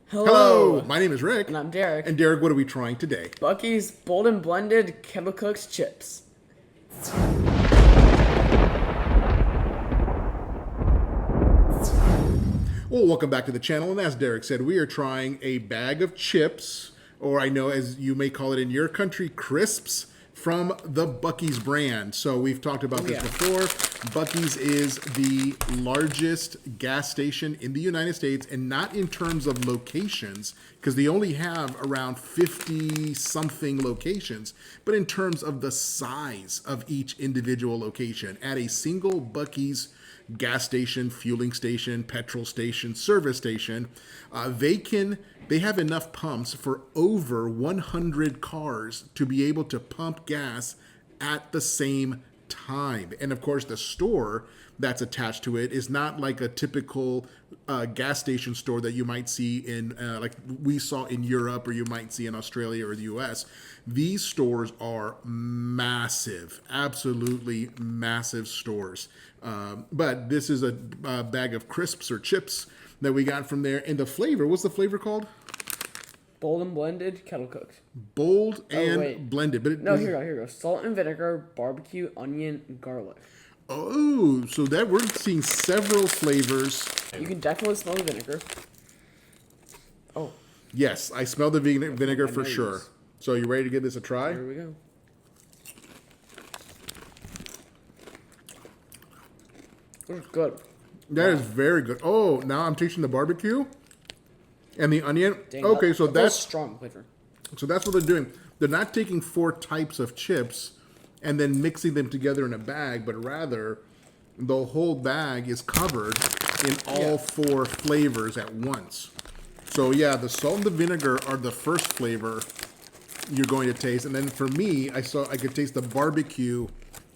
Hello, Hello, my name is Rick. and I'm Derek. And Derek, what are we trying today? Buc-ee's bold and blended kettle cooked chips. Well, welcome back to the channel. And as Derek said, we are trying a bag of chips, or I know as you may call it in your country, crisps, from the Buc-ee's brand. So we've talked about this before. Buc-ee's is the largest gas station in the United States, and not in terms of locations, because they only have around 50 something locations, but in terms of the size of each individual location. At a single Buc-ee's gas station, fueling station, petrol station, service station, they have enough pumps for over 100 cars to be able to pump gas at the same time. And of course, the store that's attached to it is not like a typical gas station store that you might see in, like we saw in Europe or you might see in Australia or the US. These stores are massive, absolutely massive stores. But this is a bag of crisps or chips that we got from there. And the flavor, what's the flavor called? Bold and blended kettle cooked. Bold and blended. But Here we go. Salt and vinegar, barbecue, onion, and garlic. Oh, so that we're seeing several flavors. You can definitely smell the vinegar. Oh. Yes, I smell the vinegar for sure. So you ready to give this a try? Here we go. It's good. That is very good. Oh, now I'm tasting the barbecue and the onion. Dang, Okay, so that's strong flavor. So that's what they're doing. They're not taking 4 types of chips and then mixing them together in a bag, but rather the whole bag is covered in all 4 flavors at once. So yeah, the salt and the vinegar are the first flavor you're going to taste, and then for me, I could taste the barbecue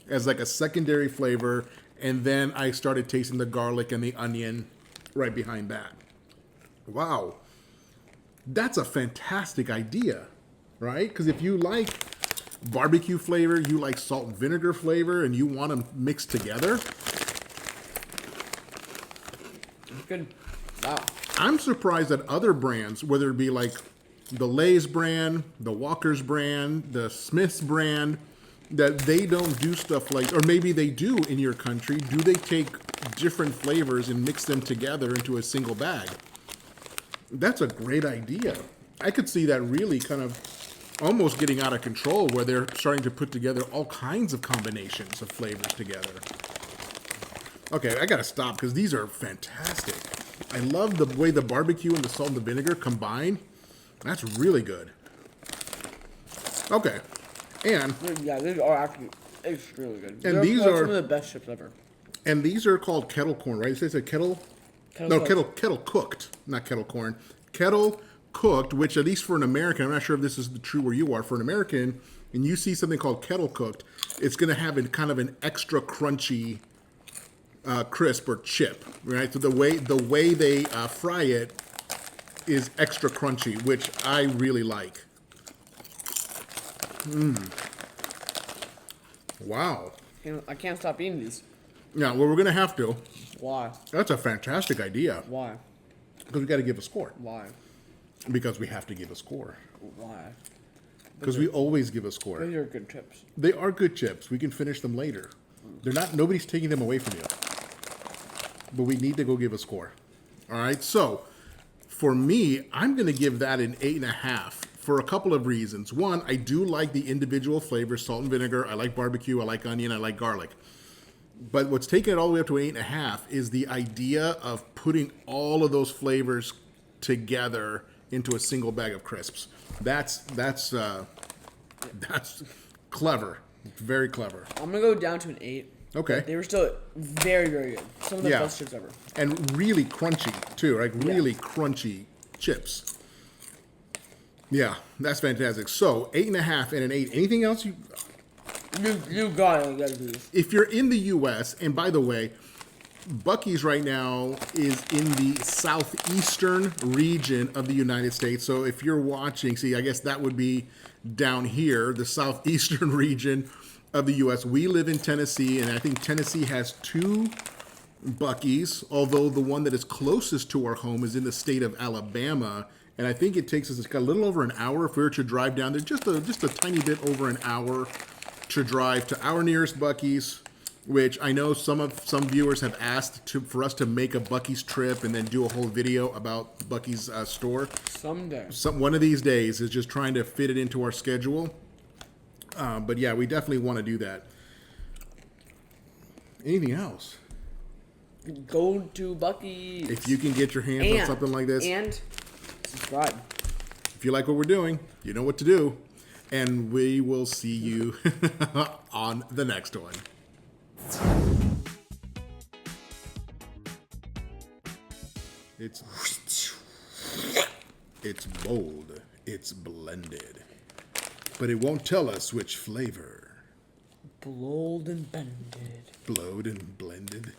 as like a secondary flavor, and then I started tasting the garlic and the onion right behind that. Wow. That's a fantastic idea, right? Because if you like barbecue flavor, you like salt and vinegar flavor, and you want them mixed together. Good. Wow. I'm surprised that other brands, whether it be like the Lay's brand, the Walker's brand, the Smith's brand, that they don't do stuff like, or maybe they do in your country, do they take different flavors and mix them together into a single bag? That's a great idea. I could see that really kind of almost getting out of control where they're starting to put together all kinds of combinations of flavors together. Okay, I gotta stop because these are fantastic. I love the way the barbecue and the salt and the vinegar combine. That's really good. Okay, and Yeah, these are actually extremely good. And these are some of the best chips ever. And these are called kettle corn, right? It says a kettle. Kettle cooked, not kettle corn. Kettle cooked, which at least for an American, I'm not sure if this is true where you are. For an American, and you see something called kettle cooked, it's going to have kind of an extra crunchy crisp or chip, right? So the way they fry it is extra crunchy, which I really like. Wow. I can't stop eating these. Yeah, well, we're going to have to. Why? That's a fantastic idea. Why? Because we got to give a score. Why? Because we have to give a score. Why? Because we always give a score. These are good chips. They are good chips. We can finish them later. They're not. Nobody's taking them away from you. But we need to go give a score. All right. So for me, I'm going to give that an 8.5 for a couple of reasons. One, I do like the individual flavors: salt and vinegar. I like barbecue. I like onion. I like garlic. But what's taking it all the way up to 8.5 is the idea of putting all of those flavors together into a single bag of crisps. That's clever. Very clever. I'm gonna go down to an 8. Okay. They were still very, very good. Some of the best chips ever. And really crunchy too, like really crunchy chips. Yeah, that's fantastic. So 8.5 and an 8. Anything else you? You gotta get these. If you're in the U.S., and by the way, Buc-ee's right now is in the southeastern region of the United States. So if you're watching, see, I guess that would be down here, the southeastern region of the U.S. We live in Tennessee, and I think Tennessee has 2 Buc-ee's, although the one that is closest to our home is in the state of Alabama. And I think it takes us a little over an hour if we were to drive down there, just a tiny bit over an hour to drive to our nearest Buc-ee's, which I know some viewers have asked for us to make a Buc-ee's trip and then do a whole video about Buc-ee's store. Someday. One of these days is just trying to fit it into our schedule. But yeah, we definitely want to do that. Anything else? Go to Buc-ee's. If you can get your hands on something like this. And subscribe. If you like what we're doing, you know what to do. And we will see you on the next one. It's bold. It's blended. But it won't tell us which flavor. Blowed and blended. Blowed and blended.